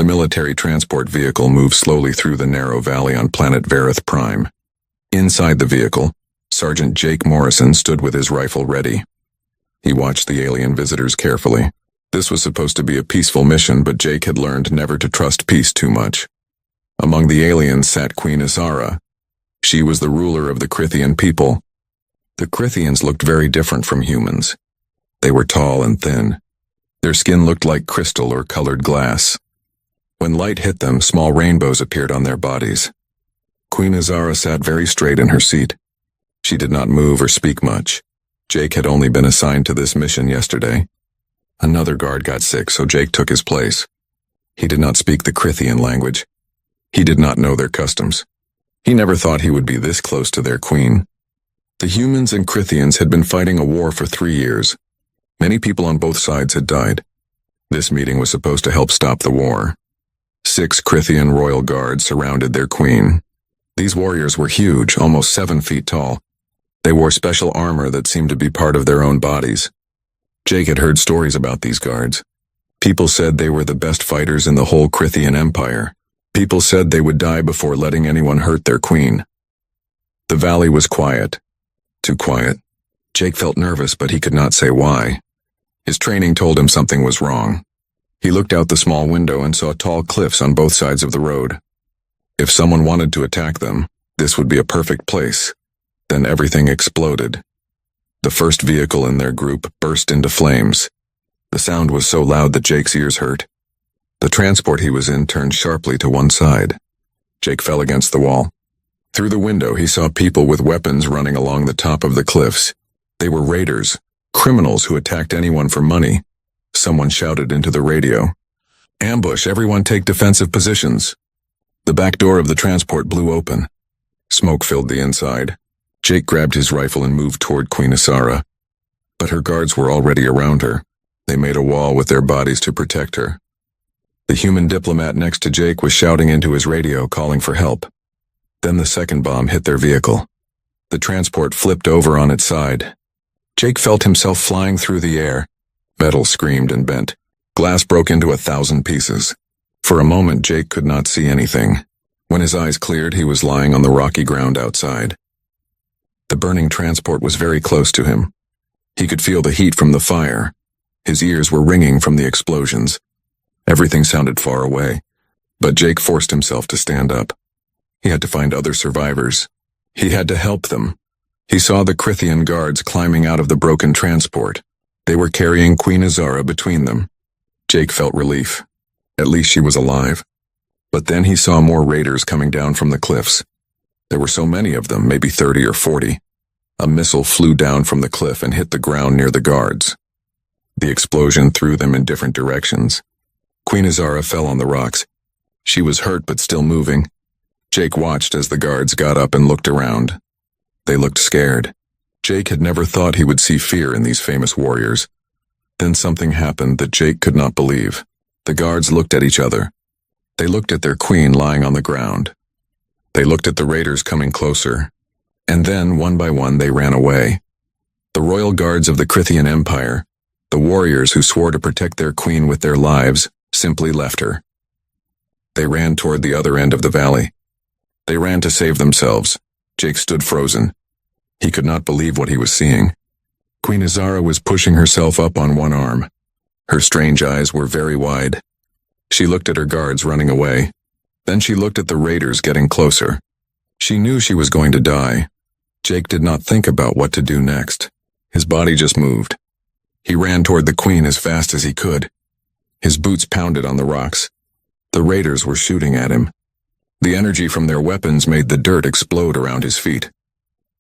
The military transport vehicle moved slowly through the narrow valley on planet Vareth Prime. Inside the vehicle, Sergeant Jake Morrison stood with his rifle ready. He watched the alien visitors carefully. This was supposed to be a peaceful mission, but Jake had learned never to trust peace too much. Among the aliens sat Queen Azara. She was the ruler of the Crithian people. The Crithians looked very different from humans. They were tall and thin. Their skin looked like crystal or colored glass. When light hit them, small rainbows appeared on their bodies. Queen Azara sat very straight in her seat. She did not move or speak much. Jake had only been assigned to this mission yesterday. Another guard got sick, so Jake took his place. He did not speak the Crithian language. He did not know their customs. He never thought he would be this close to their queen. The humans and Crithians had been fighting a war for 3 years. Many people on both sides had died. This meeting was supposed to help stop the war. 6 Crithian royal guards surrounded their queen. These warriors were huge, almost 7 feet tall. They wore special armor that seemed to be part of their own bodies. Jake had heard stories about these guards. People said they were the best fighters in the whole Crithian Empire. People said they would die before letting anyone hurt their queen. The valley was quiet. Too quiet. Jake felt nervous, but he could not say why. His training told him something was wrong. He looked out the small window and saw tall cliffs on both sides of the road. If someone wanted to attack them, this would be a perfect place. Then everything exploded. The first vehicle in their group burst into flames. The sound was so loud that Jake's ears hurt. The transport he was in turned sharply to one side. Jake fell against the wall. Through the window, he saw people with weapons running along the top of the cliffs. They were raiders, criminals who attacked anyone for money. Someone shouted into the radio, "Ambush, everyone take defensive positions." The back door of the transport blew open. Smoke filled the inside. Jake grabbed his rifle and moved toward Queen Azara. But her guards were already around her. They made a wall with their bodies to protect her. The human diplomat next to Jake was shouting into his radio, calling for help. Then the second bomb hit their vehicle. The transport flipped over on its side. Jake felt himself flying through the air. Metal screamed and bent. Glass broke into 1,000 pieces. For a moment, Jake could not see anything. When his eyes cleared, he was lying on the rocky ground outside. The burning transport was very close to him. He could feel the heat from the fire. His ears were ringing from the explosions. Everything sounded far away, but Jake forced himself to stand up. He had to find other survivors. He had to help them. He saw the Crithian guards climbing out of the broken transport. They were carrying Queen Azara between them. Jake felt relief. At least she was alive. But then he saw more raiders coming down from the cliffs. There were so many of them, maybe 30 or 40. A missile flew down from the cliff and hit the ground near the guards. The explosion threw them in different directions. Queen Azara fell on the rocks. She was hurt but still moving. Jake watched as the guards got up and looked around. They looked scared. Jake had never thought he would see fear in these famous warriors. Then something happened that Jake could not believe. The guards looked at each other. They looked at their queen lying on the ground. They looked at the raiders coming closer. And then, one by one, they ran away. The royal guards of the Crithian Empire, the warriors who swore to protect their queen with their lives, simply left her. They ran toward the other end of the valley. They ran to save themselves. Jake stood frozen. He could not believe what he was seeing. Queen Azara was pushing herself up on one arm. Her strange eyes were very wide. She looked at her guards running away. Then she looked at the raiders getting closer. She knew she was going to die. Jake did not think about what to do next. His body just moved. He ran toward the queen as fast as he could. His boots pounded on the rocks. The raiders were shooting at him. The energy from their weapons made the dirt explode around his feet.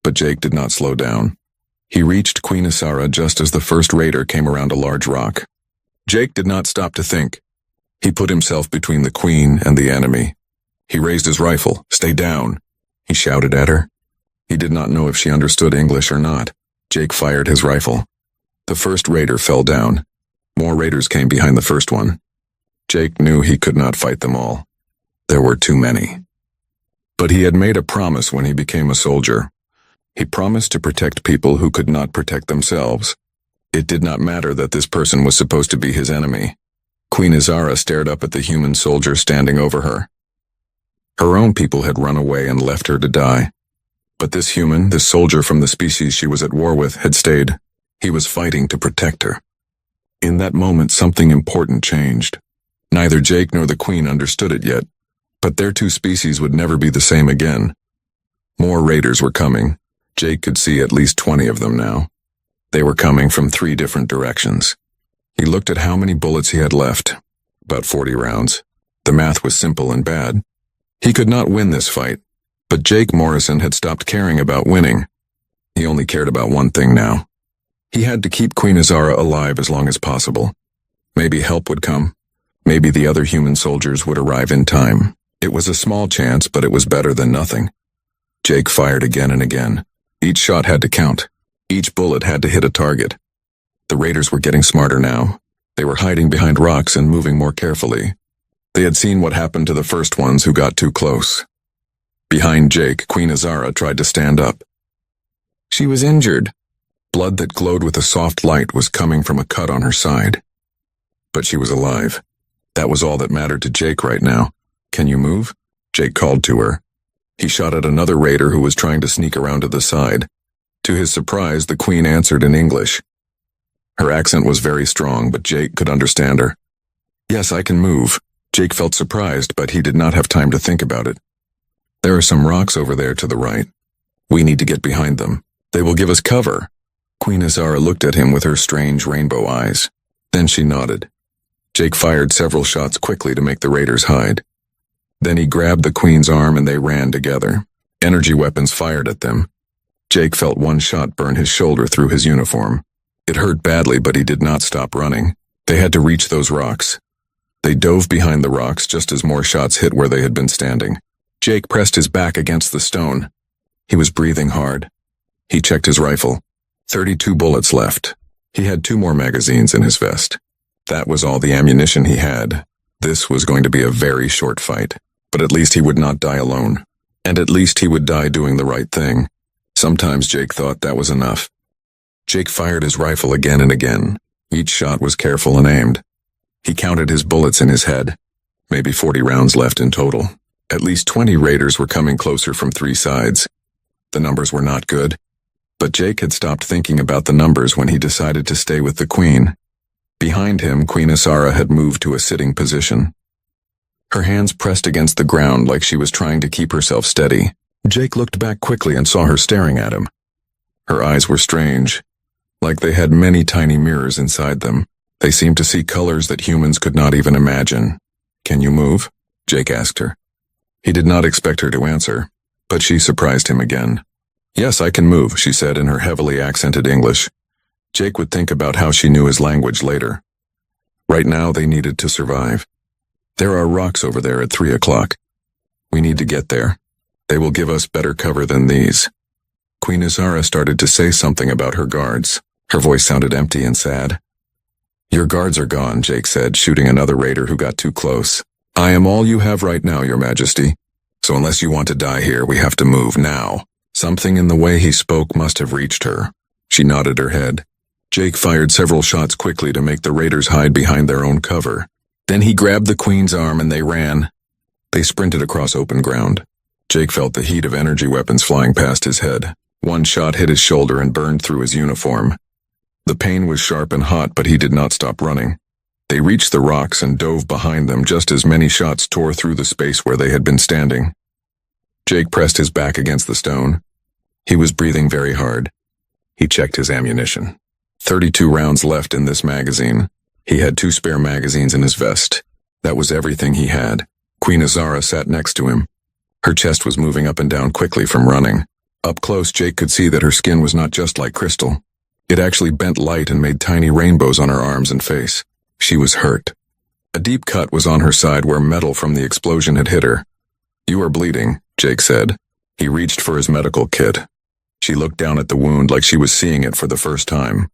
But Jake did not slow down. He reached Queen Azara just as the first raider came around a large rock. Jake did not stop to think. He put himself between the queen and the enemy. He raised his rifle. "Stay down," he shouted at her. He did not know if she understood English or not. Jake fired his rifle. The first raider fell down. More raiders came behind the first one. Jake knew he could not fight them all. There were too many. But he had made a promise when he became a soldier. He promised to protect people who could not protect themselves. It did not matter that this person was supposed to be his enemy. Queen Azara stared up at the human soldier standing over her. Her own people had run away and left her to die. But this human, this soldier from the species she was at war with, had stayed. He was fighting to protect her. In that moment, something important changed. Neither Jake nor the Queen understood it yet, but their two species would never be the same again. More raiders were coming. Jake could see at least 20 of them now. They were coming from 3 different directions. He looked at how many bullets he had left. About 40 rounds. The math was simple and bad. He could not win this fight, but Jake Morrison had stopped caring about winning. He only cared about one thing now. He had to keep Queen Azara alive as long as possible. Maybe help would come. Maybe the other human soldiers would arrive in time. It was a small chance, but it was better than nothing. Jake fired again and again. Each shot had to count. Each bullet had to hit a target. The raiders were getting smarter now. They were hiding behind rocks and moving more carefully. They had seen what happened to the first ones who got too close. Behind Jake, Queen Azara tried to stand up. She was injured. Blood that glowed with a soft light was coming from a cut on her side. But she was alive. That was all that mattered to Jake right now. "Can you move?" Jake called to her. He shot at another raider who was trying to sneak around to the side. To his surprise, the Queen answered in English. Her accent was very strong, but Jake could understand her. "Yes, I can move." Jake felt surprised, but he did not have time to think about it. "There are some rocks over there to the right. We need to get behind them. They will give us cover." Queen Azara looked at him with her strange rainbow eyes. Then she nodded. Jake fired several shots quickly to make the raiders hide. Then he grabbed the Queen's arm and they ran together. Energy weapons fired at them. Jake felt one shot burn his shoulder through his uniform. It hurt badly, but he did not stop running. They had to reach those rocks. They dove behind the rocks just as more shots hit where they had been standing. Jake pressed his back against the stone. He was breathing hard. He checked his rifle. 32 bullets left. He had 2 more magazines in his vest. That was all the ammunition he had. This was going to be a very short fight, but at least he would not die alone. And at least he would die doing the right thing. Sometimes Jake thought that was enough. Jake fired his rifle again and again. Each shot was careful and aimed. He counted his bullets in his head. Maybe 40 rounds left in total. At least 20 raiders were coming closer from 3 sides. The numbers were not good. But Jake had stopped thinking about the numbers when he decided to stay with the Queen. Behind him, Queen Azara had moved to a sitting position. Her hands pressed against the ground like she was trying to keep herself steady. Jake looked back quickly and saw her staring at him. Her eyes were strange, like they had many tiny mirrors inside them. They seemed to see colors that humans could not even imagine. "Can you move?" Jake asked her. He did not expect her to answer, but she surprised him again. "Yes, I can move," she said in her heavily accented English. Jake would think about how she knew his language later. Right now, they needed to survive. "There are rocks over there at 3 o'clock. We need to get there. They will give us better cover than these." Queen Azara started to say something about her guards. Her voice sounded empty and sad. "Your guards are gone," Jake said, shooting another raider who got too close. "I am all you have right now, Your Majesty. So unless you want to die here, we have to move now." Something in the way he spoke must have reached her. She nodded her head. Jake fired several shots quickly to make the raiders hide behind their own cover. Then he grabbed the Queen's arm and they ran. They sprinted across open ground. Jake felt the heat of energy weapons flying past his head. One shot hit his shoulder and burned through his uniform. The pain was sharp and hot, but he did not stop running. They reached the rocks and dove behind them just as many shots tore through the space where they had been standing. Jake pressed his back against the stone. He was breathing very hard. He checked his ammunition. 32 rounds left in this magazine. He had 2 spare magazines in his vest. That was everything he had. Queen Azara sat next to him. Her chest was moving up and down quickly from running. Up close, Jake could see that her skin was not just like crystal. It actually bent light and made tiny rainbows on her arms and face. She was hurt. A deep cut was on her side where metal from the explosion had hit her. "You are bleeding," Jake said. He reached for his medical kit. She looked down at the wound like she was seeing it for the first time.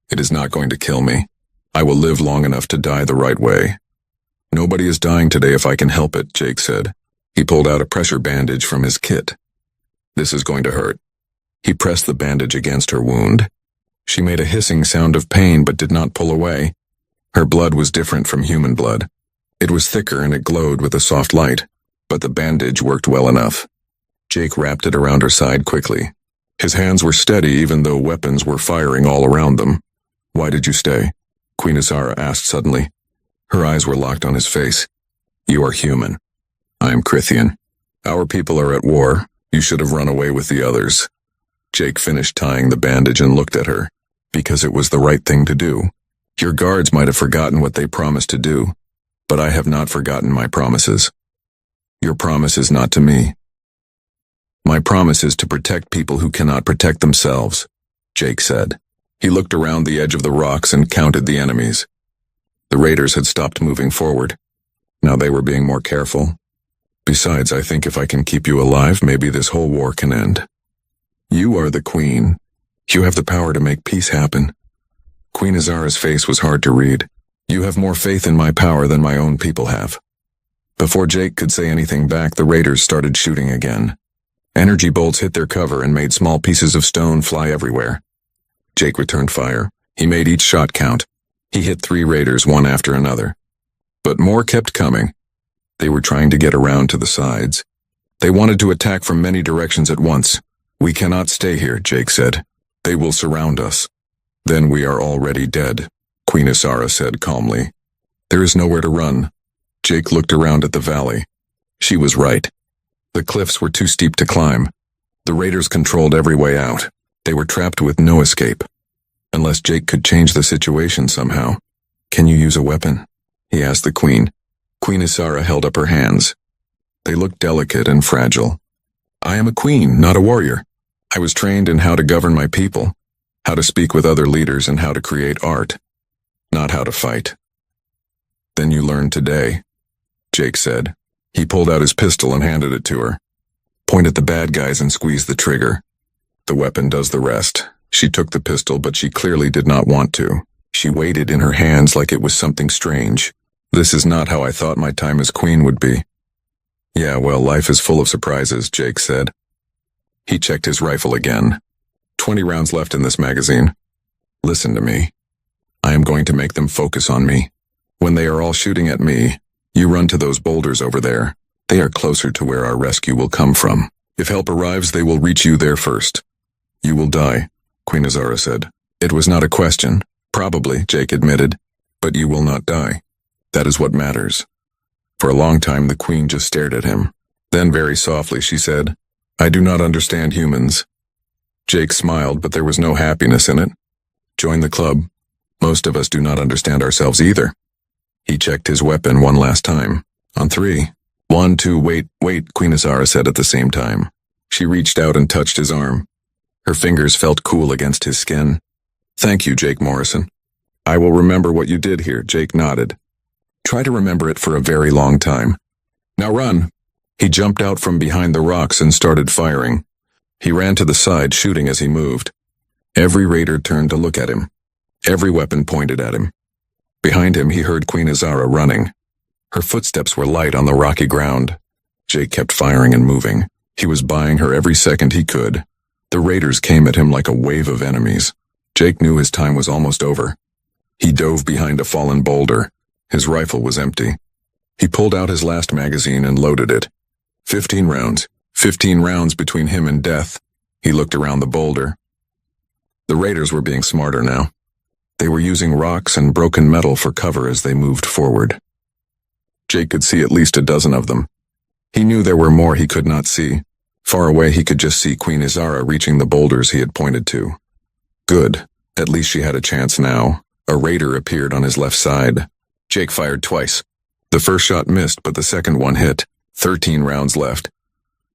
"It is not going to kill me. I will live long enough to die the right way." "Nobody is dying today if I can help it," Jake said. He pulled out a pressure bandage from his kit. "This is going to hurt." He pressed the bandage against her wound. She made a hissing sound of pain but did not pull away. Her blood was different from human blood. It was thicker and it glowed with a soft light, but the bandage worked well enough. Jake wrapped it around her side quickly. His hands were steady even though weapons were firing all around them. "Why did you stay?" Queen Azara asked suddenly. Her eyes were locked on his face. "You are human. I am Krithian. Our people are at war. You should have run away with the others." Jake finished tying the bandage and looked at her. "Because it was the right thing to do. Your guards might have forgotten what they promised to do, but I have not forgotten my promises. Your promise is not to me. My promise is to protect people who cannot protect themselves," Jake said. He looked around the edge of the rocks and counted the enemies. The raiders had stopped moving forward. Now they were being more careful. "Besides, I think if I can keep you alive, maybe this whole war can end. You are the queen. You have the power to make peace happen." Queen Azara's face was hard to read. "You have more faith in my power than my own people have." Before Jake could say anything back, the raiders started shooting again. Energy bolts hit their cover and made small pieces of stone fly everywhere. Jake returned fire. He made each shot count. He hit 3 raiders one after another. But more kept coming. They were trying to get around to the sides. They wanted to attack from many directions at once. "We cannot stay here," Jake said. "They will surround us. Then we are already dead," Queen Azara said calmly. "There is nowhere to run." Jake looked around at the valley. She was right. The cliffs were too steep to climb. The raiders controlled every way out. They were trapped with no escape. Unless Jake could change the situation somehow. "Can you use a weapon?" he asked the queen. Queen Azara held up her hands. They looked delicate and fragile. "I am a queen, not a warrior. I was trained in how to govern my people, how to speak with other leaders, and how to create art, not how to fight." "Then you learned today," Jake said. He pulled out his pistol and handed it to her. "Point at the bad guys and squeeze the trigger. The weapon does the rest." She took the pistol, but she clearly did not want to. She weighed it in her hands like it was something strange. "This is not how I thought my time as queen would be." "Yeah, well, life is full of surprises," Jake said. He checked his rifle again. 20 rounds left in this magazine. "Listen to me. I am going to make them focus on me. When they are all shooting at me, you run to those boulders over there. They are closer to where our rescue will come from. If help arrives, they will reach you there first. You will die," Queen Azara said. "It was not a question. Probably," Jake admitted. "But you will not die. That is what matters." For a long time, the queen just stared at him. Then very softly she said, "I do not understand humans." Jake smiled, but there was no happiness in it. "Join the club. Most of us do not understand ourselves either." He checked his weapon one last time. "On 3. 1, 2, wait, Queen Azara said at the same time. She reached out and touched his arm. Her fingers felt cool against his skin. "Thank you, Jake Morrison." "I will remember what you did here," Jake nodded. "Try to remember it for a very long time. Now run." He jumped out from behind the rocks and started firing. He ran to the side, shooting as he moved. Every raider turned to look at him. Every weapon pointed at him. Behind him, he heard Queen Azara running. Her footsteps were light on the rocky ground. Jake kept firing and moving. He was buying her every second he could. The raiders came at him like a wave of enemies. Jake knew his time was almost over. He dove behind a fallen boulder. His rifle was empty. He pulled out his last magazine and loaded it. 15 rounds. 15 rounds between him and death. He looked around the boulder. The raiders were being smarter now. They were using rocks and broken metal for cover as they moved forward. Jake could see at least a dozen of them. He knew there were more he could not see. Far away, he could just see Queen Azara reaching the boulders he had pointed to. Good. At least she had a chance now. A raider appeared on his left side. Jake fired twice. The first shot missed, but the second one hit. 13 rounds left.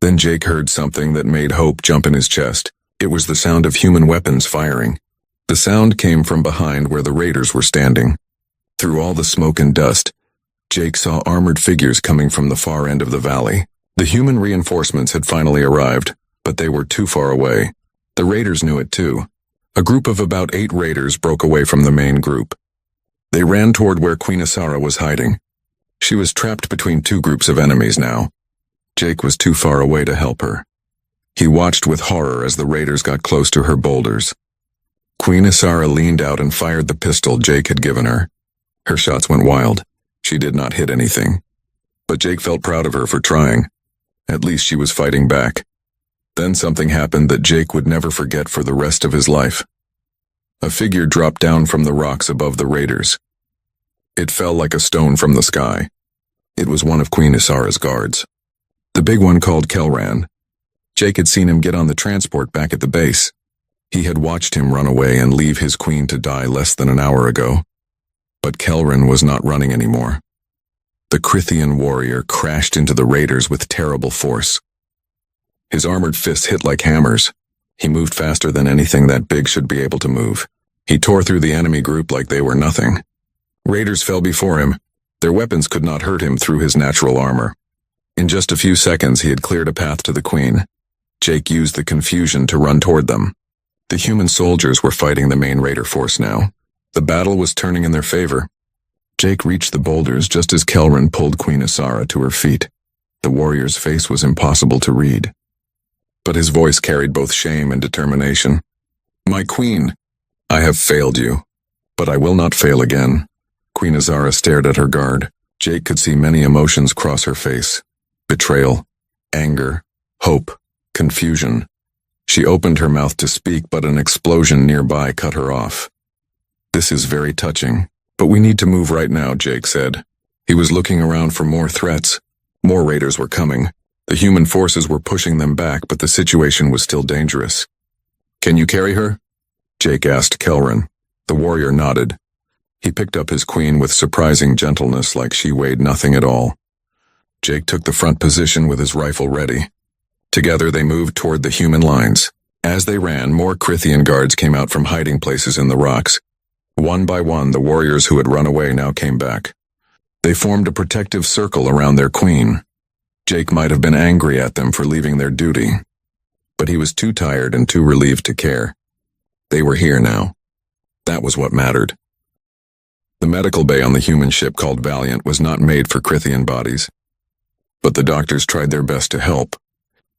Then Jake heard something that made hope jump in his chest. It was the sound of human weapons firing. The sound came from behind where the raiders were standing. Through all the smoke and dust, Jake saw armored figures coming from the far end of the valley. The human reinforcements had finally arrived, but they were too far away. The raiders knew it too. A group of about 8 raiders broke away from the main group. They ran toward where Queen Azara was hiding. She was trapped between 2 groups of enemies now. Jake was too far away to help her. He watched with horror as the raiders got close to her boulders. Queen Azara leaned out and fired the pistol Jake had given her. Her shots went wild. She did not hit anything. But Jake felt proud of her for trying. At least she was fighting back. Then something happened that Jake would never forget for the rest of his life. A figure dropped down from the rocks above the raiders. It fell like a stone from the sky. It was one of Queen Isara's guards. The big one called Kelran. Jake had seen him get on the transport back at the base. He had watched him run away and leave his queen to die less than an hour ago. But Kelran was not running anymore. The Crithian warrior crashed into the raiders with terrible force. His armored fists hit like hammers. He moved faster than anything that big should be able to move. He tore through the enemy group like they were nothing. Raiders fell before him. Their weapons could not hurt him through his natural armor. In just a few seconds he had cleared a path to the queen. Jake used the confusion to run toward them. The human soldiers were fighting the main raider force now. The battle was turning in their favor. Jake reached the boulders just as Kelran pulled Queen Isara to her feet. The warrior's face was impossible to read. But his voice carried both shame and determination. "My queen, I have failed you, but I will not fail again." Queen Isara stared at her guard. Jake could see many emotions cross her face. Betrayal, anger, hope, confusion. She opened her mouth to speak, but an explosion nearby cut her off. "This is very touching, but we need to move right now," Jake said. He was looking around for more threats. More raiders were coming. The human forces were pushing them back, but the situation was still dangerous. "Can you carry her?" Jake asked Kelran. The warrior nodded. He picked up his queen with surprising gentleness, like she weighed nothing at all. Jake took the front position with his rifle ready. Together they moved toward the human lines. As they ran, more Crithian guards came out from hiding places in the rocks. One by one, the warriors who had run away now came back. They formed a protective circle around their queen. Jake might have been angry at them for leaving their duty, but he was too tired and too relieved to care. They were here now. That was what mattered. The medical bay on the human ship called Valiant was not made for Crithian bodies, but the doctors tried their best to help.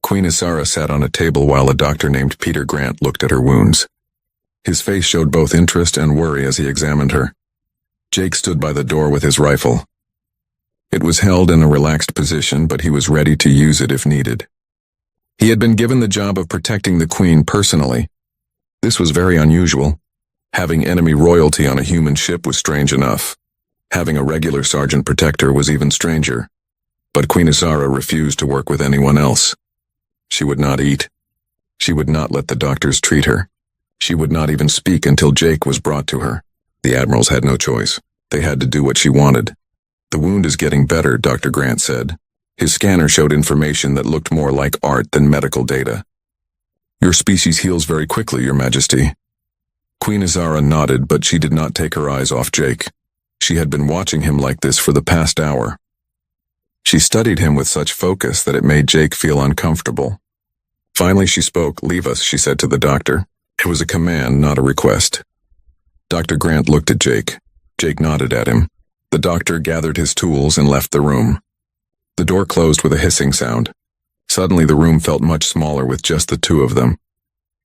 Queen Isara sat on a table while a doctor named Peter Grant looked at her wounds. His face showed both interest and worry as he examined her. Jake stood by the door with his rifle. It was held in a relaxed position, but he was ready to use it if needed. He had been given the job of protecting the queen personally. This was very unusual. Having enemy royalty on a human ship was strange enough. Having a regular sergeant protector was even stranger. But Queen Isara refused to work with anyone else. She would not eat. She would not let the doctors treat her. She would not even speak until Jake was brought to her. The admirals had no choice. They had to do what she wanted. "The wound is getting better," Dr. Grant said. His scanner showed information that looked more like art than medical data. "Your species heals very quickly, Your Majesty." Queen Isara nodded, but she did not take her eyes off Jake. She had been watching him like this for the past hour. She studied him with such focus that it made Jake feel uncomfortable. Finally she spoke. "Leave us," she said to the doctor. It was a command, not a request. Dr. Grant looked at Jake. Jake nodded at him. The doctor gathered his tools and left the room. The door closed with a hissing sound. Suddenly the room felt much smaller with just the two of them.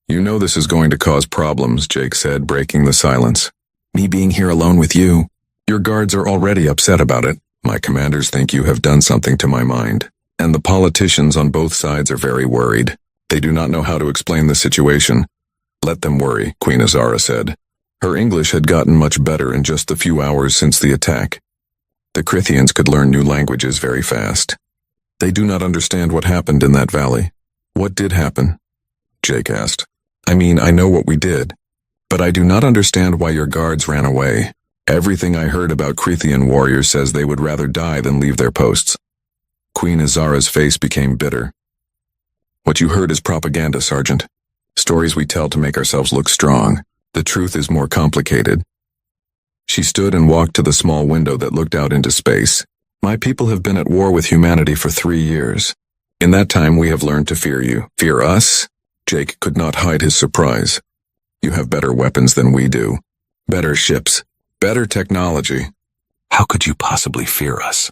"You know this is going to cause problems," Jake said, breaking the silence. "Me being here alone with you. Your guards are already upset about it. My commanders think you have done something to my mind. And the politicians on both sides are very worried. They do not know how to explain the situation." "Let them worry," Queen Isara said. Her English had gotten much better in just the few hours since the attack. The Crithians could learn new languages very fast. "They do not understand what happened in that valley." "What did happen?" Jake asked. "I mean, I know what we did, but I do not understand why your guards ran away. Everything I heard about Crithian warriors says they would rather die than leave their posts." Queen Isara's face became bitter. "What you heard is propaganda, Sergeant. Stories we tell to make ourselves look strong. The truth is more complicated." She stood and walked to the small window that looked out into space. "My people have been at war with humanity for 3 years. In that time we have learned to fear you." "Fear us?" Jake could not hide his surprise. "You have better weapons than we do. Better ships. Better technology. How could you possibly fear us?"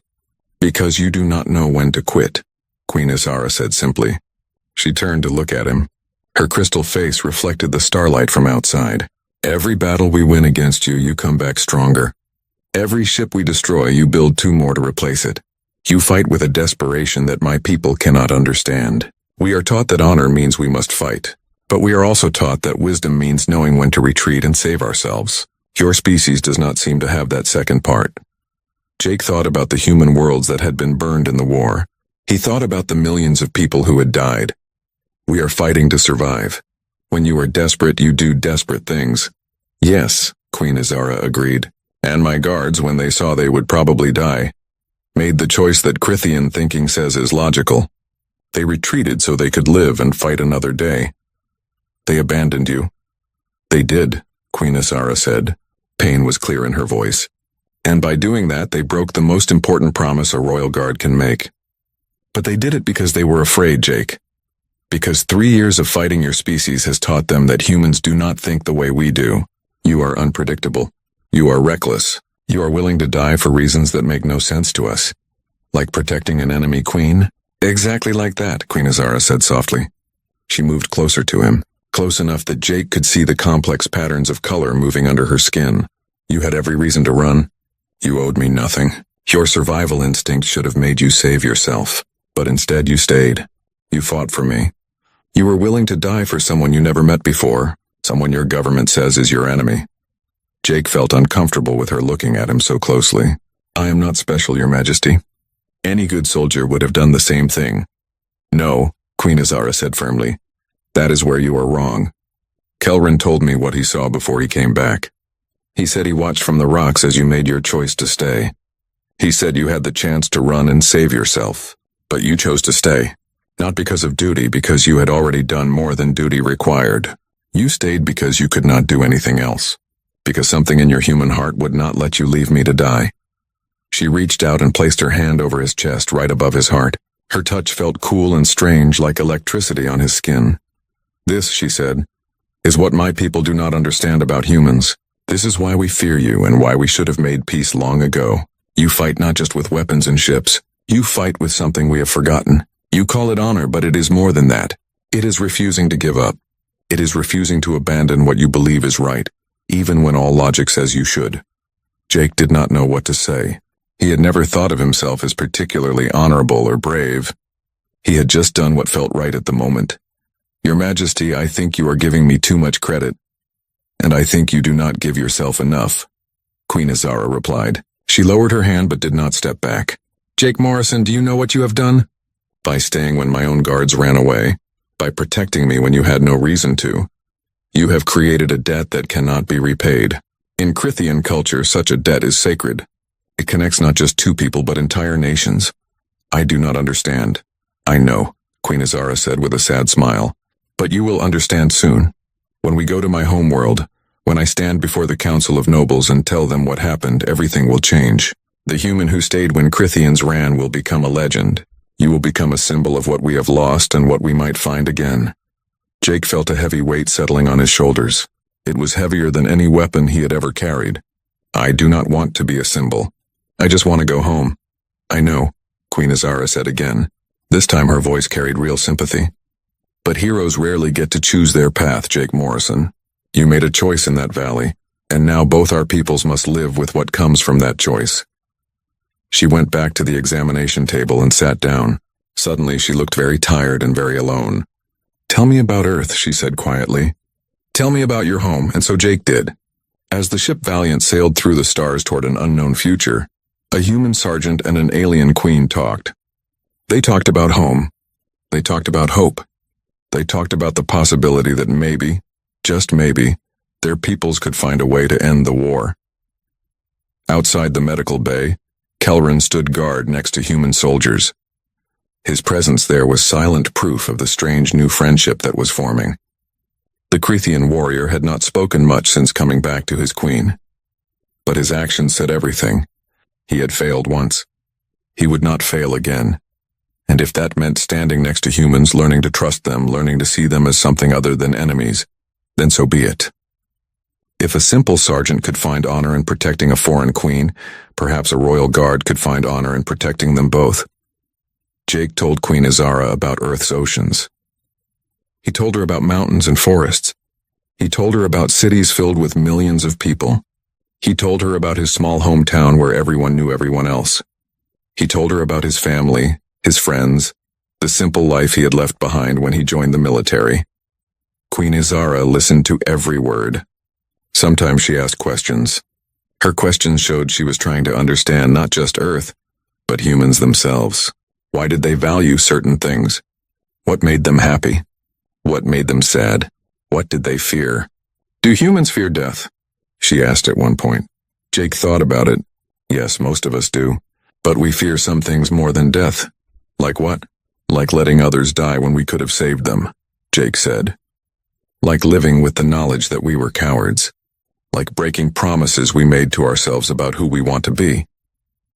"Because you do not know when to quit," Queen Isara said simply. She turned to look at him. Her crystal face reflected the starlight from outside. "Every battle we win against you, you come back stronger. Every ship we destroy, you build two more to replace it. You fight with a desperation that my people cannot understand. We are taught that honor means we must fight, but we are also taught that wisdom means knowing when to retreat and save ourselves. Your species does not seem to have that second part. Jake thought about the human worlds that had been burned in the war. He thought about the millions of people who had died. We are fighting to survive. When you are desperate, you do desperate things. Yes, Queen Azara agreed. And my guards, when they saw they would probably die, made the choice that Crithian thinking says is logical. They retreated so they could live and fight another day. They abandoned you. They did, Queen Azara said. Pain was clear in her voice. And by doing that, they broke the most important promise a royal guard can make. But they did it because they were afraid, Jake. Because 3 years of fighting your species has taught them that humans do not think the way we do. You are unpredictable. You are reckless. You are willing to die for reasons that make no sense to us. Like protecting an enemy queen? Exactly like that, Queen Azara said softly. She moved closer to him, close enough that Jake could see the complex patterns of color moving under her skin. You had every reason to run. You owed me nothing. Your survival instinct should have made you save yourself. But instead you stayed. You fought for me. You were willing to die for someone you never met before, someone your government says is your enemy. Jake felt uncomfortable with her looking at him so closely. I am not special, Your Majesty. Any good soldier would have done the same thing. No, Queen Azara said firmly. That is where you are wrong. Kelrin told me what he saw before he came back. He said he watched from the rocks as you made your choice to stay. He said you had the chance to run and save yourself, but you chose to stay. Not because of duty, because you had already done more than duty required. You stayed because you could not do anything else. Because something in your human heart would not let you leave me to die. She reached out and placed her hand over his chest right above his heart. Her touch felt cool and strange, like electricity on his skin. This, she said, is what my people do not understand about humans. This is why we fear you and why we should have made peace long ago. You fight not just with weapons and ships. You fight with something we have forgotten. You call it honor, but it is more than that. It is refusing to give up. It is refusing to abandon what you believe is right, even when all logic says you should. Jake did not know what to say. He had never thought of himself as particularly honorable or brave. He had just done what felt right at the moment. Your Majesty, I think you are giving me too much credit, and I think you do not give yourself enough, Queen Azara replied. She lowered her hand but did not step back. Jake Morrison, do you know what you have done? By staying when my own guards ran away, by protecting me when you had no reason to. You have created a debt that cannot be repaid. In Crithian culture, such a debt is sacred. It connects not just two people but entire nations. I do not understand. I know, Queen Azara said with a sad smile. But you will understand soon. When we go to my homeworld, when I stand before the Council of Nobles and tell them what happened, everything will change. The human who stayed when Crithians ran will become a legend. You will become a symbol of what we have lost and what we might find again. Jake felt a heavy weight settling on his shoulders. It was heavier than any weapon he had ever carried. I do not want to be a symbol. I just want to go home. I know, Queen Azara said again. This time her voice carried real sympathy. But heroes rarely get to choose their path, Jake Morrison. You made a choice in that valley, and now both our peoples must live with what comes from that choice. She went back to the examination table and sat down. Suddenly she looked very tired and very alone. Tell me about Earth, she said quietly. Tell me about your home, and so Jake did. As the ship Valiant sailed through the stars toward an unknown future, a human sergeant and an alien queen talked. They talked about home. They talked about hope. They talked about the possibility that maybe, just maybe, their peoples could find a way to end the war. Outside the medical bay, Kelrin stood guard next to human soldiers. His presence there was silent proof of the strange new friendship that was forming. The Crithian warrior had not spoken much since coming back to his queen. But his actions said everything. He had failed once. He would not fail again. And if that meant standing next to humans, learning to trust them, learning to see them as something other than enemies, then so be it. If a simple sergeant could find honor in protecting a foreign queen, perhaps a royal guard could find honor in protecting them both. Jake told Queen Azara about Earth's oceans. He told her about mountains and forests. He told her about cities filled with millions of people. He told her about his small hometown where everyone knew everyone else. He told her about his family, his friends, the simple life he had left behind when he joined the military. Queen Izara listened to every word. Sometimes she asked questions. Her questions showed she was trying to understand not just Earth, but humans themselves. Why did they value certain things? What made them happy? What made them sad? What did they fear? Do humans fear death? She asked at one point. Jake thought about it. Yes, most of us do. But we fear some things more than death. Like what? Like letting others die when we could have saved them, Jake said. Like living with the knowledge that we were cowards. Like breaking promises we made to ourselves about who we want to be.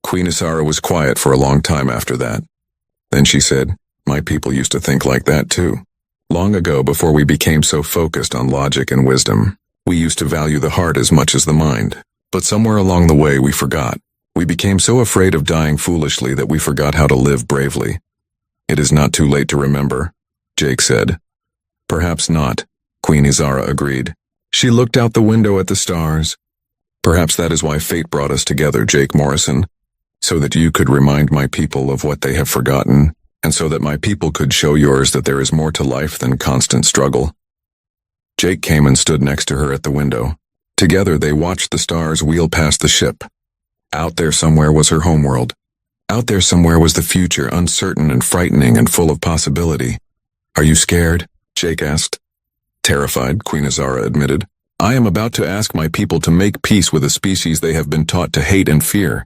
Queen Izara was quiet for a long time after that. Then she said, my people used to think like that too. Long ago, before we became so focused on logic and wisdom, we used to value the heart as much as the mind. But somewhere along the way we forgot. We became so afraid of dying foolishly that we forgot how to live bravely. It is not too late to remember, Jake said. Perhaps not, Queen Izara agreed. She looked out the window at the stars. Perhaps that is why fate brought us together, Jake Morrison, so that you could remind my people of what they have forgotten, and so that my people could show yours that there is more to life than constant struggle. Jake came and stood next to her at the window. Together they watched the stars wheel past the ship. Out there somewhere was her homeworld. Out there somewhere was the future, uncertain and frightening and full of possibility. Are you scared? Jake asked. Terrified, Queen Izara admitted. I am about to ask my people to make peace with a species they have been taught to hate and fear.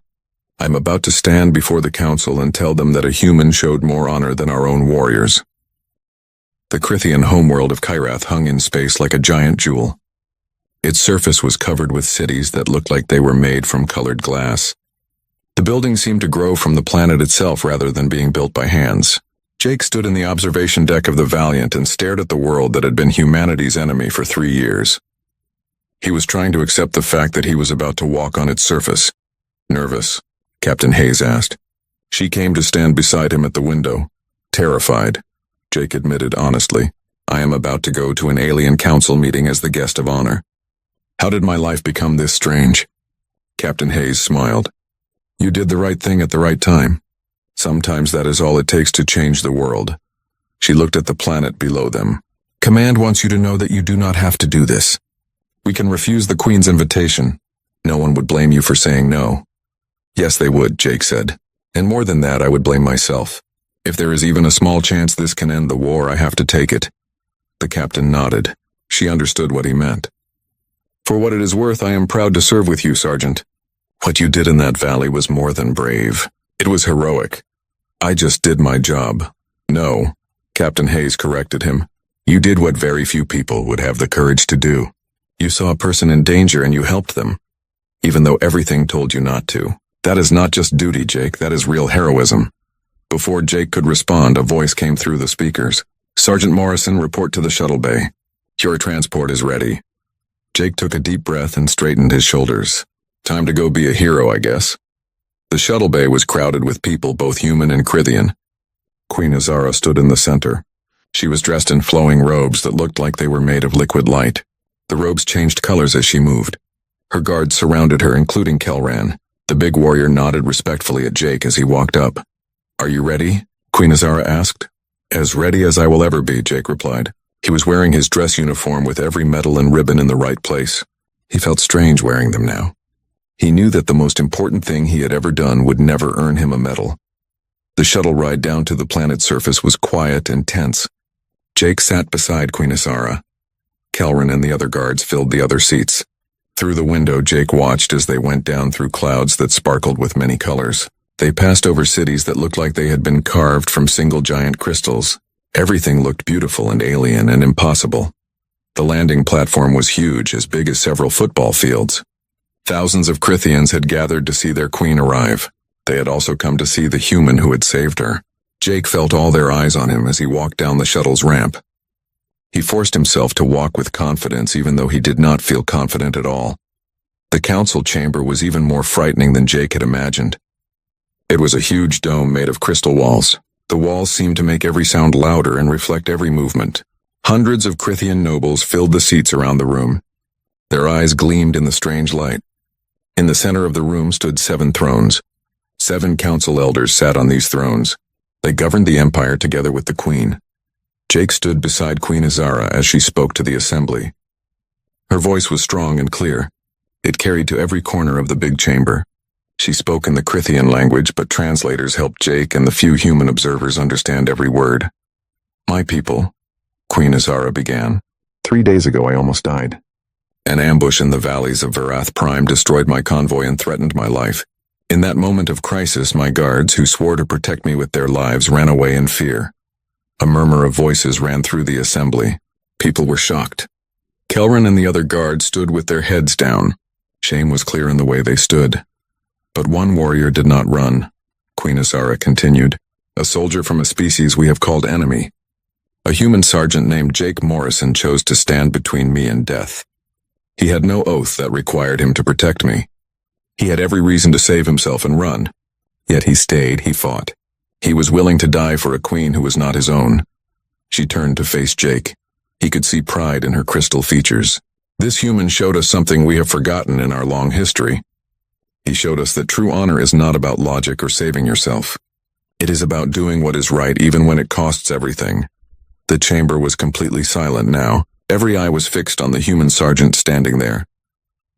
I am about to stand before the council and tell them that a human showed more honor than our own warriors. The Crithian homeworld of Kyrath hung in space like a giant jewel. Its surface was covered with cities that looked like they were made from colored glass. The buildings seemed to grow from the planet itself rather than being built by hands. Jake stood in the observation deck of the Valiant and stared at the world that had been humanity's enemy for 3 years. He was trying to accept the fact that he was about to walk on its surface. Nervous? Captain Hayes asked. She came to stand beside him at the window. Terrified, Jake admitted honestly. I am about to go to an alien council meeting as the guest of honor. How did my life become this strange? Captain Hayes smiled. You did the right thing at the right time. Sometimes that is all it takes to change the world. She looked at the planet below them. Command wants you to know that you do not have to do this. We can refuse the Queen's invitation. No one would blame you for saying no. Yes, they would, Jake said. And more than that, I would blame myself. If there is even a small chance this can end the war, I have to take it. The captain nodded. She understood what he meant. For what it is worth, I am proud to serve with you, Sergeant. What you did in that valley was more than brave. It was heroic. I just did my job. No, Captain Hayes corrected him. You did what very few people would have the courage to do. You saw a person in danger and you helped them, even though everything told you not to. That is not just duty, Jake, that is real heroism. Before Jake could respond, a voice came through the speakers. Sergeant Morrison, report to the shuttle bay. Your transport is ready. Jake took a deep breath and straightened his shoulders. Time to go be a hero, I guess. The shuttle bay was crowded with people, both human and Crithian. Queen Izara stood in the center. She was dressed in flowing robes that looked like they were made of liquid light. The robes changed colors as she moved. Her guards surrounded her, including Kelran. The big warrior nodded respectfully at Jake as he walked up. Are you ready? Queen Izara asked. As ready as I will ever be, Jake replied. He was wearing his dress uniform with every medal and ribbon in the right place. He felt strange wearing them now. He knew that the most important thing he had ever done would never earn him a medal. The shuttle ride down to the planet's surface was quiet and tense. Jake sat beside Queen Izara. Kelran and the other guards filled the other seats. Through the window, Jake watched as they went down through clouds that sparkled with many colors. They passed over cities that looked like they had been carved from single giant crystals. Everything looked beautiful and alien and impossible. The landing platform was huge, as big as several football fields. Thousands of Crithians had gathered to see their queen arrive. They had also come to see the human who had saved her. Jake felt all their eyes on him as he walked down the shuttle's ramp. He forced himself to walk with confidence even though he did not feel confident at all. The council chamber was even more frightening than Jake had imagined. It was a huge dome made of crystal walls. The walls seemed to make every sound louder and reflect every movement. Hundreds of Crithian nobles filled the seats around the room. Their eyes gleamed in the strange light. In the center of the room stood 7 thrones. 7 council elders sat on these thrones. They governed the empire together with the queen. Jake stood beside Queen Azara as she spoke to the assembly. Her voice was strong and clear. It carried to every corner of the big chamber. She spoke in the Crithian language, but translators helped Jake and the few human observers understand every word. "My people," Queen Azara began. "3 days ago I almost died. An ambush in the valleys of Varath Prime destroyed my convoy and threatened my life. In that moment of crisis, my guards, who swore to protect me with their lives, ran away in fear." A murmur of voices ran through the assembly. People were shocked. Kelran and the other guards stood with their heads down. Shame was clear in the way they stood. But one warrior did not run. Queen Azara continued. "A soldier from a species we have called enemy. A human sergeant named Jake Morrison chose to stand between me and death. He had no oath that required him to protect me. He had every reason to save himself and run. Yet he stayed, he fought. He was willing to die for a queen who was not his own." She turned to face Jake. He could see pride in her crystal features. "This human showed us something we have forgotten in our long history. He showed us that true honor is not about logic or saving yourself. It is about doing what is right even when it costs everything." The chamber was completely silent now. Every eye was fixed on the human sergeant standing there.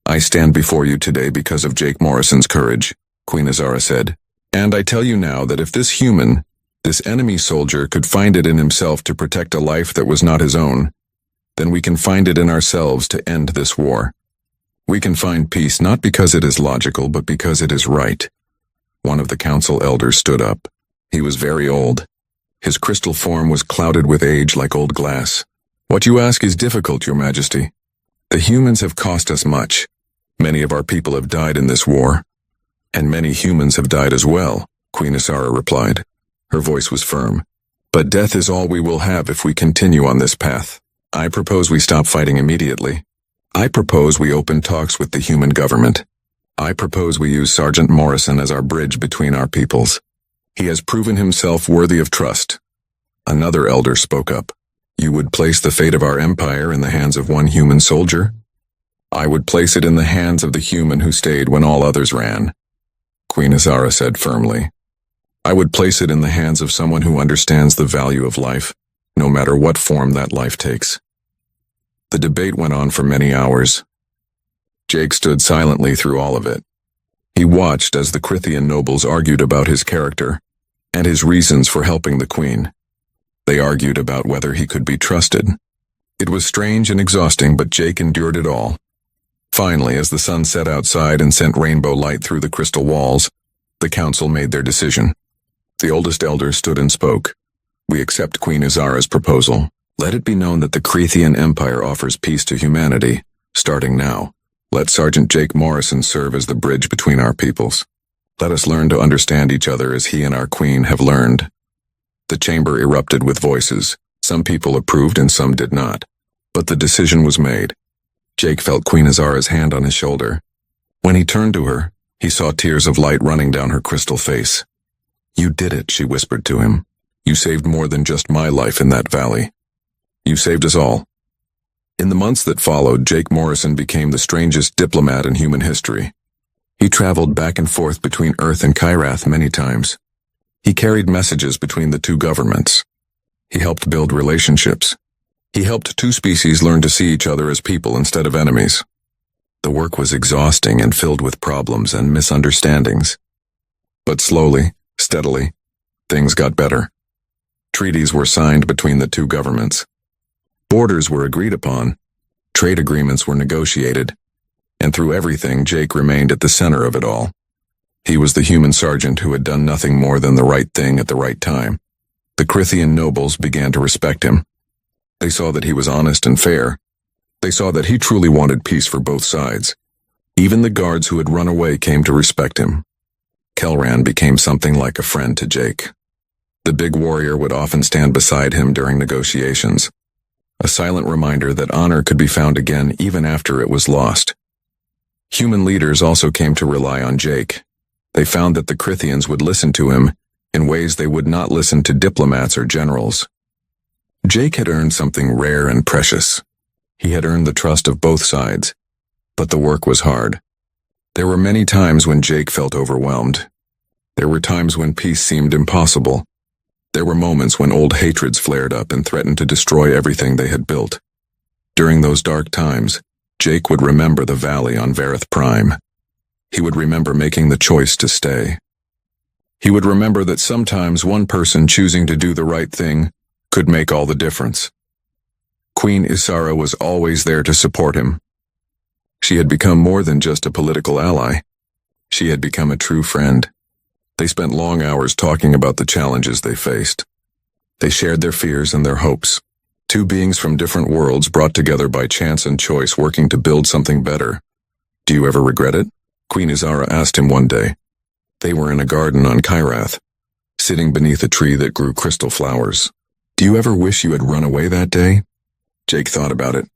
"I stand before you today because of Jake Morrison's courage," Queen Azara said. "And I tell you now that if this human, this enemy soldier, could find it in himself to protect a life that was not his own, then we can find it in ourselves to end this war. We can find peace not because it is logical, but because it is right." One of the council elders stood up. He was very old. His crystal form was clouded with age like old glass. "What you ask is difficult, Your Majesty. The humans have cost us much. Many of our people have died in this war. And many humans have died as well," Queen Azara replied. Her voice was firm. "But death is all we will have if we continue on this path. I propose we stop fighting immediately. I propose we open talks with the human government. I propose we use Sergeant Morrison as our bridge between our peoples. He has proven himself worthy of trust." Another elder spoke up. "You would place the fate of our empire in the hands of one human soldier? I would place it in the hands of the human who stayed when all others ran," Queen Azara said firmly. "I would place it in the hands of someone who understands the value of life, no matter what form that life takes." The debate went on for many hours. Jake stood silently through all of it. He watched as the Crithian nobles argued about his character and his reasons for helping the queen. They argued about whether he could be trusted. It was strange and exhausting, but Jake endured it all. Finally, as the sun set outside and sent rainbow light through the crystal walls, the council made their decision. The oldest elder stood and spoke. "We accept Queen Azara's proposal. Let it be known that the Crithian Empire offers peace to humanity, starting now. Let Sergeant Jake Morrison serve as the bridge between our peoples. Let us learn to understand each other as he and our queen have learned." The chamber erupted with voices. Some people approved and some did not. But the decision was made. Jake felt Queen Azara's hand on his shoulder. When he turned to her, he saw tears of light running down her crystal face. "You did it," she whispered to him. "You saved more than just my life in that valley. You saved us all." In the months that followed, Jake Morrison became the strangest diplomat in human history. He traveled back and forth between Earth and Kyrath many times. He carried messages between the two governments. He helped build relationships. He helped 2 species learn to see each other as people instead of enemies. The work was exhausting and filled with problems and misunderstandings. But slowly, steadily, things got better. Treaties were signed between the 2 governments. Borders were agreed upon. Trade agreements were negotiated. And through everything, Jake remained at the center of it all. He was the human sergeant who had done nothing more than the right thing at the right time. The Crithian nobles began to respect him. They saw that he was honest and fair. They saw that he truly wanted peace for both sides. Even the guards who had run away came to respect him. Kelran became something like a friend to Jake. The big warrior would often stand beside him during negotiations, a silent reminder that honor could be found again even after it was lost. Human leaders also came to rely on Jake. They found that the Crithians would listen to him in ways they would not listen to diplomats or generals. Jake had earned something rare and precious. He had earned the trust of both sides, but the work was hard. There were many times when Jake felt overwhelmed. There were times when peace seemed impossible. There were moments when old hatreds flared up and threatened to destroy everything they had built. During those dark times, Jake would remember the valley on Verith Prime. He would remember making the choice to stay. He would remember that sometimes one person choosing to do the right thing could make all the difference. Queen Isara was always there to support him. She had become more than just a political ally. She had become a true friend. They spent long hours talking about the challenges they faced. They shared their fears and their hopes. Two beings from different worlds brought together by chance and choice, working to build something better. "Do you ever regret it?" Queen Isara asked him one day. They were in a garden on Kyrath, sitting beneath a tree that grew crystal flowers. "Do you ever wish you had run away that day?" Jake thought about it.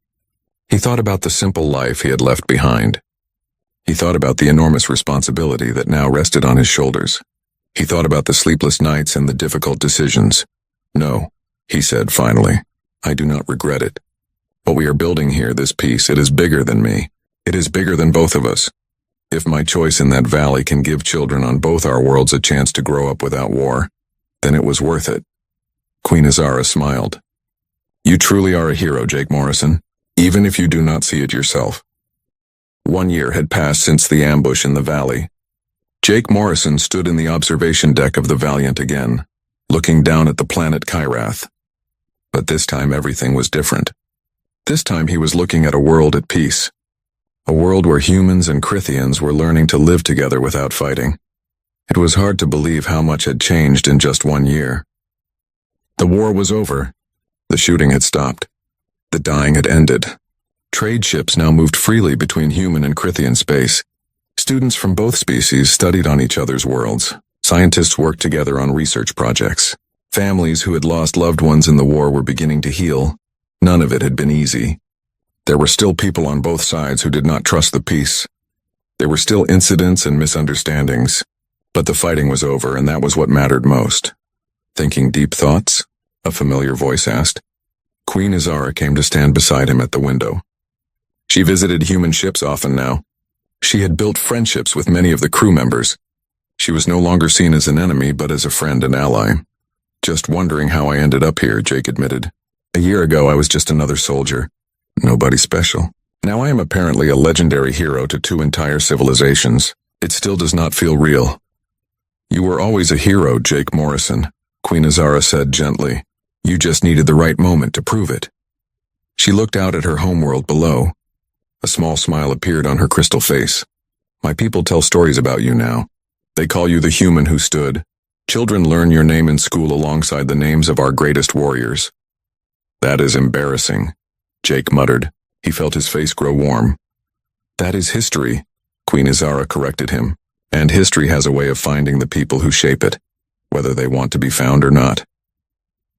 He thought about the simple life he had left behind. He thought about the enormous responsibility that now rested on his shoulders. He thought about the sleepless nights and the difficult decisions. "No," he said finally, "I do not regret it. What we are building here, this piece, it is bigger than me. It is bigger than both of us. If my choice in that valley can give children on both our worlds a chance to grow up without war, then it was worth it." Queen Isara smiled. "You truly are a hero, Jake Morrison, even if you do not see it yourself." 1 year had passed since the ambush in the valley. Jake Morrison stood in the observation deck of the Valiant again, looking down at the planet Kyrath. But this time everything was different. This time he was looking at a world at peace. A world where humans and Crithians were learning to live together without fighting. It was hard to believe how much had changed in just 1 year. The war was over. The shooting had stopped. The dying had ended. Trade ships now moved freely between human and Crithian space. Students from both species studied on each other's worlds. Scientists worked together on research projects. Families who had lost loved ones in the war were beginning to heal. None of it had been easy. There were still people on both sides who did not trust the peace. There were still incidents and misunderstandings. But the fighting was over, and that was what mattered most. "Thinking deep thoughts?" a familiar voice asked. Queen Isara came to stand beside him at the window. She visited human ships often now. She had built friendships with many of the crew members. She was no longer seen as an enemy, but as a friend and ally. "Just wondering how I ended up here," Jake admitted. "A year ago I was just another soldier. Nobody special. Now I am apparently a legendary hero to 2 entire civilizations. It still does not feel real." "You were always a hero, Jake Morrison," Queen Isara said gently. "You just needed the right moment to prove it." She looked out at her homeworld below. A small smile appeared on her crystal face. "My people tell stories about you now. They call you the human who stood. Children learn your name in school alongside the names of our greatest warriors." "That is embarrassing," Jake muttered. He felt his face grow warm. "That is history," Queen Isara corrected him. "And history has a way of finding the people who shape it, whether they want to be found or not."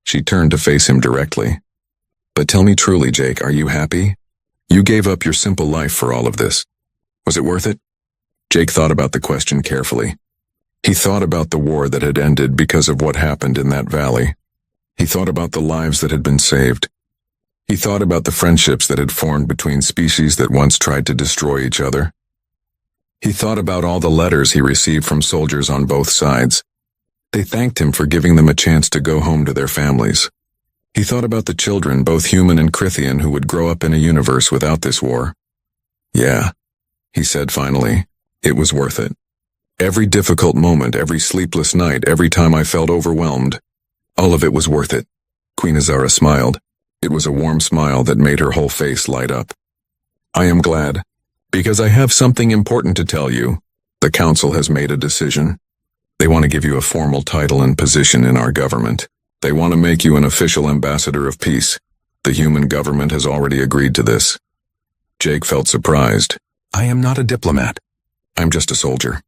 She turned to face him directly. "But tell me truly, Jake, are you happy? You gave up your simple life for all of this. Was it worth it?" Jake thought about the question carefully. He thought about the war that had ended because of what happened in that valley. He thought about the lives that had been saved. He thought about the friendships that had formed between species that once tried to destroy each other. He thought about all the letters he received from soldiers on both sides. They thanked him for giving them a chance to go home to their families. He thought about the children, both human and Crithian, who would grow up in a universe without this war. "Yeah," he said finally, "it was worth it. Every difficult moment, every sleepless night, every time I felt overwhelmed, all of it was worth it." Queen Isara smiled. It was a warm smile that made her whole face light up. "I am glad, because I have something important to tell you. The council has made a decision. They want to give you a formal title and position in our government. They want to make you an official ambassador of peace. The human government has already agreed to this." Jake felt surprised. "I am not a diplomat. I'm just a soldier."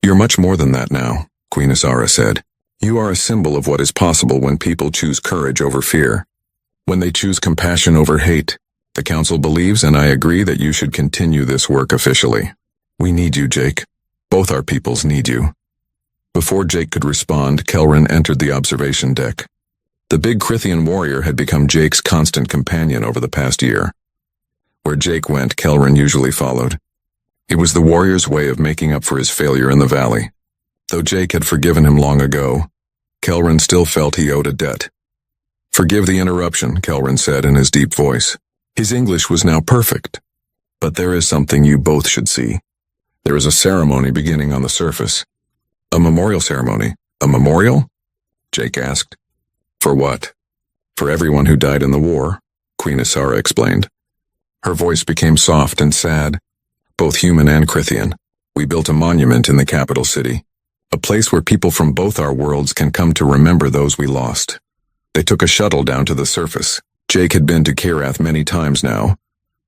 "You're much more than that now," Queen Isara said. "You are a symbol of what is possible when people choose courage over fear. When they choose compassion over hate. The council believes, and I agree, that you should continue this work officially. We need you, Jake. Both our peoples need you." Before Jake could respond, Kelrin entered the observation deck. The big Crithian warrior had become Jake's constant companion over the past year. Where Jake went, Kelrin usually followed. It was the warrior's way of making up for his failure in the valley. Though Jake had forgiven him long ago, Kelrin still felt he owed a debt. "Forgive the interruption," Kelrin said in his deep voice. His English was now perfect. "But there is something you both should see. There is a ceremony beginning on the surface." "A memorial ceremony? A memorial?" Jake asked. "For what?" "For everyone who died in the war," Queen Isara explained. Her voice became soft and sad, both human and Crithian. "We built a monument in the capital city, a place where people from both our worlds can come to remember those we lost." They took a shuttle down to the surface. Jake had been to Kirath many times now,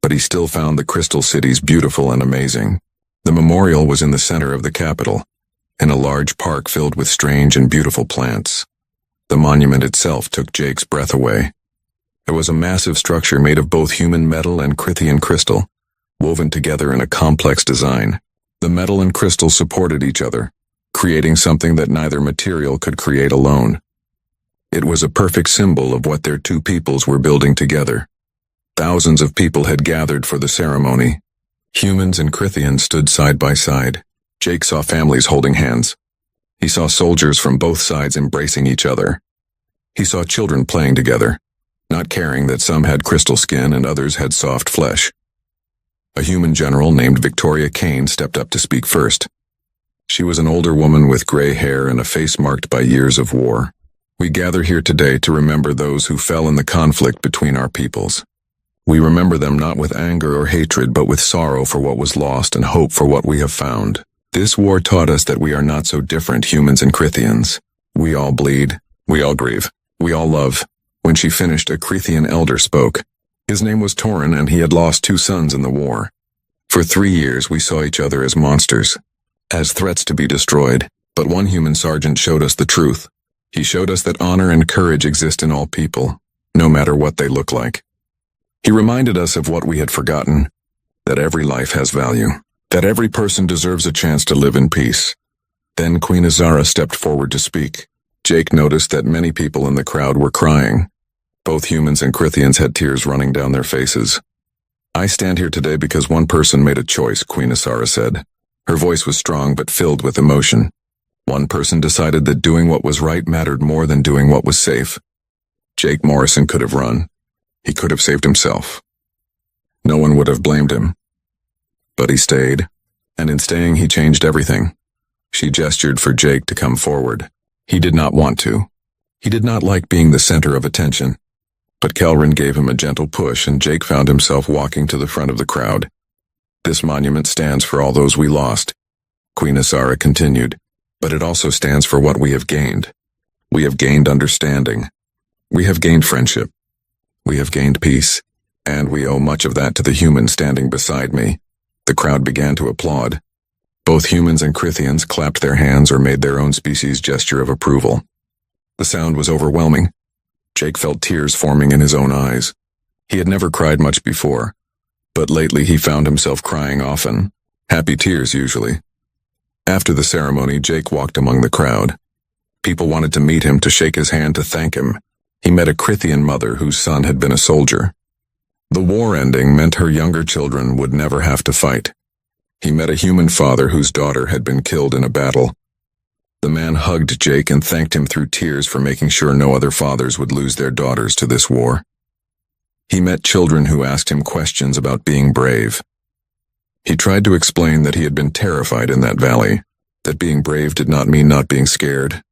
but he still found the crystal cities beautiful and amazing. The memorial was in the center of the capital, in a large park filled with strange and beautiful plants. The monument itself took Jake's breath away. It was a massive structure made of both human metal and Crithian crystal, woven together in a complex design. The metal and crystal supported each other, creating something that neither material could create alone. It was a perfect symbol of what their two peoples were building together. Thousands of people had gathered for the ceremony. Humans and Crithians stood side by side. Jake saw families holding hands. He saw soldiers from both sides embracing each other. He saw children playing together, not caring that some had crystal skin and others had soft flesh. A human general named Victoria Kane stepped up to speak first. She was an older woman with gray hair and a face marked by years of war. "We gather here today to remember those who fell in the conflict between our peoples. We remember them not with anger or hatred, but with sorrow for what was lost and hope for what we have found. This war taught us that we are not so different, humans and Crithians. We all bleed. We all grieve. We all love." When she finished, a Crithian elder spoke. His name was Torin, and he had lost 2 sons in the war. "For 3 years we saw each other as monsters, as threats to be destroyed, but one human sergeant showed us the truth. He showed us that honor and courage exist in all people, no matter what they look like. He reminded us of what we had forgotten, that every life has value, that every person deserves a chance to live in peace." Then Queen Isara stepped forward to speak. Jake noticed that many people in the crowd were crying. Both humans and Crithians had tears running down their faces. "I stand here today because one person made a choice," Queen Isara said. Her voice was strong but filled with emotion. "One person decided that doing what was right mattered more than doing what was safe. Jake Morrison could have run. He could have saved himself. No one would have blamed him. But he stayed, and in staying he changed everything." She gestured for Jake to come forward. He did not want to. He did not like being the center of attention. But Kelrin gave him a gentle push, and Jake found himself walking to the front of the crowd. "This monument stands for all those we lost," Queen Isara continued, "but it also stands for what we have gained. We have gained understanding. We have gained friendship. We have gained peace, and we owe much of that to the human standing beside me." The crowd began to applaud. Both humans and Crithians clapped their hands or made their own species gesture of approval. The sound was overwhelming. Jake felt tears forming in his own eyes. He had never cried much before, but lately he found himself crying often, happy tears usually. After the ceremony, Jake walked among the crowd. People wanted to meet him, to shake his hand, to thank him. He met a Crithian mother whose son had been a soldier. The war ending meant her younger children would never have to fight. He met a human father whose daughter had been killed in a battle. The man hugged Jake and thanked him through tears for making sure no other fathers would lose their daughters to this war. He met children who asked him questions about being brave. He tried to explain that he had been terrified in that valley, that being brave did not mean not being scared.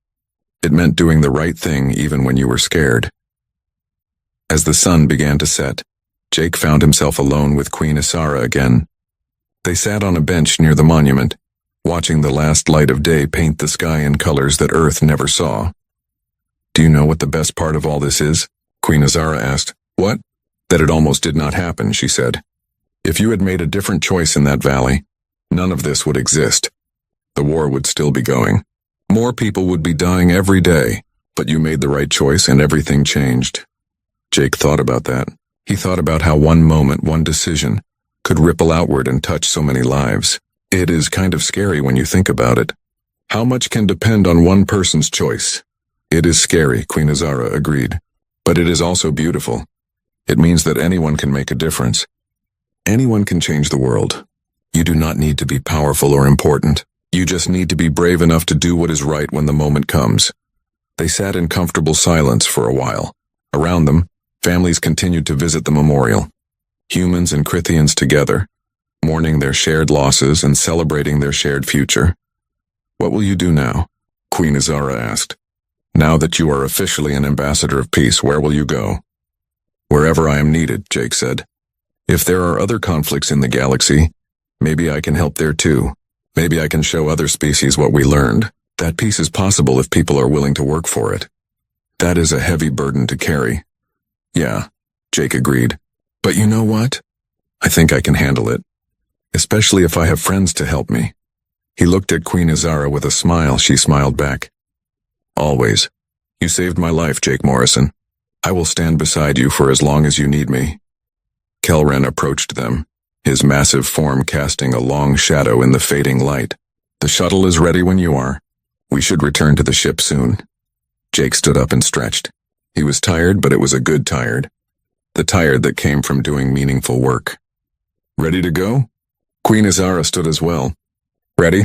It meant doing the right thing even when you were scared. As the sun began to set, Jake found himself alone with Queen Isara again. They sat on a bench near the monument, watching the last light of day paint the sky in colors that Earth never saw. "Do you know what the best part of all this is?" Queen Isara asked. "What?" "That it almost did not happen," she said. "If you had made a different choice in that valley, none of this would exist. The war would still be going. More people would be dying every day, but you made the right choice and everything changed." Jake thought about that. He thought about how one moment, one decision, could ripple outward and touch so many lives. It is kind of scary when you think about it. How much can depend on one person's choice? "It is scary," Queen Isara agreed. "But it is also beautiful. It means that anyone can make a difference. Anyone can change the world. You do not need to be powerful or important. You just need to be brave enough to do what is right when the moment comes. They sat in comfortable silence for a while. Around them, families continued to visit the memorial. Humans and Crithians together, mourning their shared losses and celebrating their shared future. What will you do now? Queen Azara asked. Now that you are officially an ambassador of peace, where will you go? Wherever I am needed, Jake said. If there are other conflicts in the galaxy, maybe I can help there too. Maybe I can show other species what we learned. That peace is possible if people are willing to work for it. That is a heavy burden to carry. Yeah, Jake agreed. But you know what? I think I can handle it. Especially if I have friends to help me. He looked at Queen Azara with a smile. She smiled back. Always. You saved my life, Jake Morrison. I will stand beside you for as long as you need me. Kelren approached them, his massive form casting a long shadow in the fading light. The shuttle is ready when you are. We should return to the ship soon. Jake stood up and stretched. He was tired, but it was a good tired. The tired that came from doing meaningful work. Ready to go? Queen Azara stood as well. Ready?